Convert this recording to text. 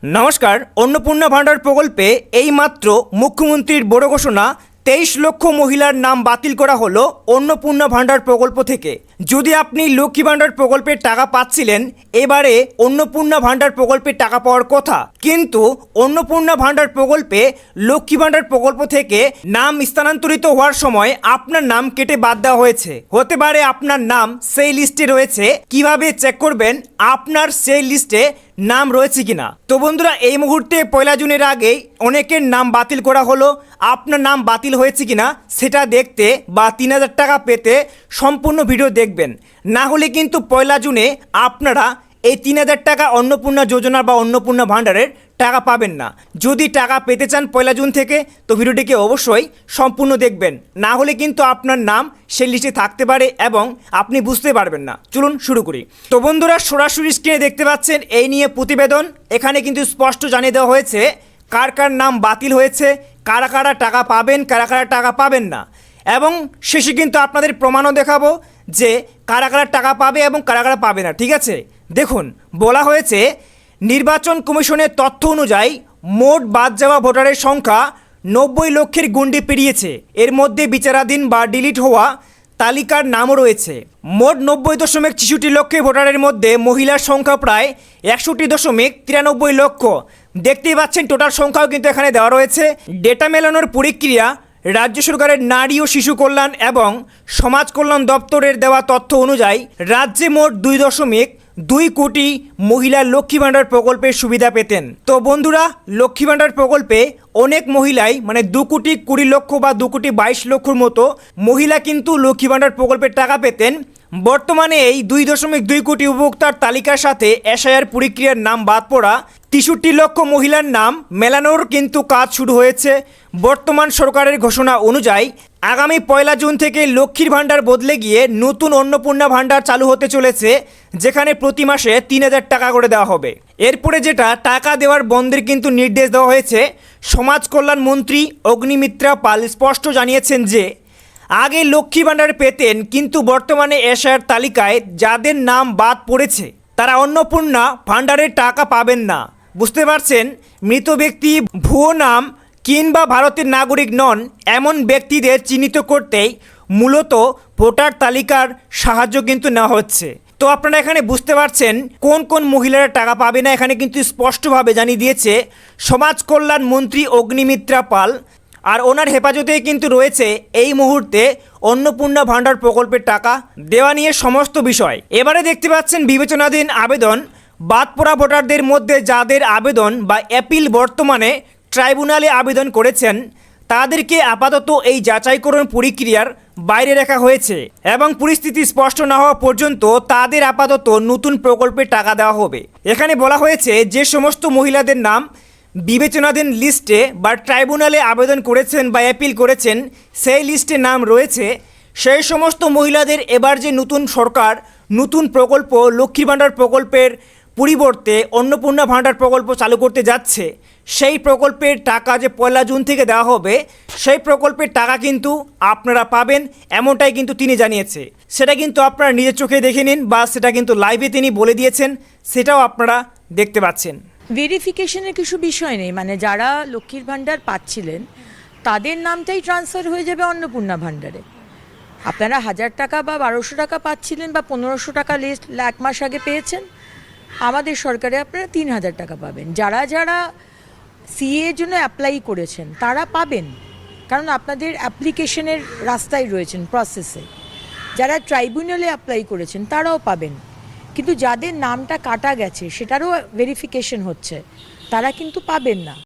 নমস্কার। অন্নপূর্ণা ভাণ্ডার প্রকল্পে এইমাত্র মুখ্যমন্ত্রীর বড় ঘোষণা, 23 লক্ষ মহিলার নাম বাতিল করা হলো অন্নপূর্ণা ভাণ্ডার প্রকল্প থেকে। যদি আপনি লক্ষ্মী ভাণ্ডার প্রকল্পের টাকা পাচ্ছিলেন, এবারে অন্নপূর্ণা ভাণ্ডার প্রকল্পের টাকা পাওয়ার কথা, কিন্তু অন্নপূর্ণা ভাণ্ডার প্রকল্পে লক্ষ্মী ভাণ্ডার প্রকল্প থেকে নাম স্থানান্তরিত হওয়ার সময় আপনার নাম কেটে বাদ দেওয়া হয়েছে। হতে পারে আপনার নাম সেই লিস্টে রয়েছে। কিভাবে চেক করবেন আপনার সেই লিস্টে নাম রয়েছে কিনা? তো বন্ধুরা, এই মুহূর্তে 1 জুনের আগেই অনেকের নাম বাতিল করা হলো। আপনার নাম বাতিল হয়েছে কিনা সেটা দেখতে বা 3000 টাকা পেতে সম্পূর্ণ ভিডিও দেখবেন। না হলে কিন্তু 1 জুনে আপনারা এই 3000 টাকা অন্নপূর্ণা যোজনা বা অন্নপূর্ণা ভাণ্ডারের টাকা পাবেন না। যদি টাকা পেতে চান 1 জুন থেকে, তো ভিডিওটিকে অবশ্যই সম্পূর্ণ দেখবেন। না হলে কিন্তু আপনার নাম সেই লিস্টে থাকতে পারে এবং আপনি বুঝতে পারবেন না। চলুন শুরু করি। তো বন্ধুরা, সরাসরি স্ক্রিনে দেখতে পাচ্ছেন এই নিয়ে প্রতিবেদন। এখানে কিন্তু স্পষ্ট জানিয়ে দেওয়া হয়েছে কার কার নাম বাতিল হয়েছে, কারা কারা টাকা পাবেন, কারা কারা টাকা পাবেন না, এবং শেষে কিন্তু আপনাদের প্রমাণও দেখাবো যে কারা কারা টাকা পাবে এবং কারা কারা পাবে না। ঠিক আছে, দেখুন বলা হয়েছে নির্বাচন কমিশনের তথ্য অনুযায়ী মোট বাদ যাওয়া ভোটারের সংখ্যা 90 লক্ষের গণ্ডি পেরিয়েছে। এর মধ্যে বিচারাধীন বা ডিলিট হওয়া তালিকার নামও রয়েছে। মোট 90.66 লক্ষ ভোটারের মধ্যে মহিলার সংখ্যা প্রায় 61.93 লক্ষ। দেখতেই পাচ্ছেন টোটাল সংখ্যাও কিন্তু এখানে দেওয়া রয়েছে। ডেটা মেলানোর প্রক্রিয়া রাজ্য সরকারের নারী ও শিশু কল্যাণ এবং সমাজ কল্যাণ দপ্তরের দেওয়া তথ্য অনুযায়ী রাজ্যে মোট 2.2 কোটি মহিলা লক্ষ্মী ভাণ্ডার প্রকল্পের সুবিধা পেতেন। তো বন্ধুরা, লক্ষ্মী ভাণ্ডার প্রকল্পে অনেক মহিলাই মানে 2.20 লক্ষ বা 2.22 মতো মহিলা কিন্তু লক্ষ্মী ভাণ্ডার প্রকল্পের টাকা পেতেন। বর্তমানে এই 2.2 কোটি উপভোক্তার তালিকার সাথে এসআইআর প্রক্রিয়ার নাম বাদ পড়া 63 লক্ষ মহিলার নাম মেলানোর কিন্তু কাজ শুরু হয়েছে। বর্তমান সরকারের ঘোষণা অনুযায়ী আগামী 1 জুন থেকে লক্ষ্মীর ভাণ্ডার বদলে গিয়ে নতুন অন্নপূর্ণা ভাণ্ডার চালু হতে চলেছে, যেখানে প্রতি মাসে 3000 টাকা করে দেওয়া হবে। এরপরে যেটা টাকা দেওয়ার বন্ধের কিন্তু নির্দেশ দেওয়া হয়েছে। সমাজ কল্যাণ মন্ত্রী অগ্নিমিত্রা পাল স্পষ্ট জানিয়েছেন যে আগে লক্ষ্মী ভাণ্ডার পেতেন, কিন্তু বর্তমানে এসআইআর তালিকায় যাদের নাম বাদ পড়েছে তারা অন্নপূর্ণা ভাণ্ডারের টাকা পাবেন না। বুঝতে পারছেন, মৃত ব্যক্তি, ভুয়ো নাম কিংবা ভারতের নাগরিক নন এমন ব্যক্তিদের চিহ্নিত করতেই মূলত ভোটার তালিকার সাহায্য কিন্তু নেওয়া হচ্ছে। তো আপনারা এখানে বুঝতে পারছেন কোন কোন মহিলারা টাকা পাবে না। এখানে কিন্তু স্পষ্টভাবে জানিয়ে দিয়েছে সমাজ কল্যাণ মন্ত্রী অগ্নিমিত্রা পাল, আর ওনার হেফাজতেই কিন্তু রয়েছে এই মুহূর্তে অন্নপূর্ণা ভাণ্ডার প্রকল্পের টাকা দেওয়া নিয়ে সমস্ত বিষয়। এবারে দেখতে পাচ্ছেন বিবেচনাধীন আবেদন। বাদ পড়া ভোটারদের মধ্যে যাদের আবেদন বা অ্যাপিল বর্তমানে ট্রাইব্যুনালে আবেদন করেছেন, তাদেরকে আপাতত এই যাচাইকরণ প্রক্রিয়ার বাইরে রাখা হয়েছে এবং পরিস্থিতি স্পষ্ট না হওয়া পর্যন্ত তাদের আপাতত নতুন প্রকল্পের টাকা দেওয়া হবে। এখানে বলা হয়েছে যে সমস্ত মহিলাদের নাম বিবেচনাধীন লিস্টে বা ট্রাইব্যুনালে আবেদন করেছেন বা অ্যাপিল করেছেন, সেই লিস্টে নাম রয়েছে, সেই সমস্ত মহিলাদের এবার যে নতুন সরকার নতুন প্রকল্প লক্ষ্মী ভাণ্ডার প্রকল্পের পরিবর্তে অন্নপূর্ণা ভাণ্ডার প্রকল্প চালু করতে যাচ্ছে, সেই প্রকল্পের টাকা যে 1 জুন থেকে দেওয়া হবে, সেই প্রকল্পের টাকা কিন্তু আপনারা পাবেন, এমনটাই কিন্তু তিনি জানিয়েছে। সেটা কিন্তু আপনারা নিজের চোখে দেখে নিন, বা সেটা কিন্তু লাইভে তিনি বলে দিয়েছেন, সেটাও আপনারা দেখতে পাচ্ছেন। ভেরিফিকেশনের কিছু বিষয় নেই, মানে যারা লক্ষ্মীর ভাণ্ডার পাচ্ছিলেন তাদের নামটাই ট্রান্সফার হয়ে যাবে অন্নপূর্ণা ভাণ্ডারে। আপনারা 1000 টাকা বা 1200 টাকা পাচ্ছিলেন বা 1500 টাকা লিস্ট 1 মাস আগে পেয়েছেন, আমাদের সরকারে আপনারা 3000 টাকা পাবেন। যারা যারা সিএর জন্য অ্যাপ্লাই করেছেন তারা পাবেন, কারণ আপনাদের অ্যাপ্লিকেশনের রাস্তায় রয়েছেন, প্রসেসে। যারা ট্রাইব্যুনালে অ্যাপ্লাই করেছেন তারাও পাবেন, কিন্তু যাদের নামটা কাটা গেছে সেটারও ভেরিফিকেশন হচ্ছে, তারা কিন্তু পাবেন না।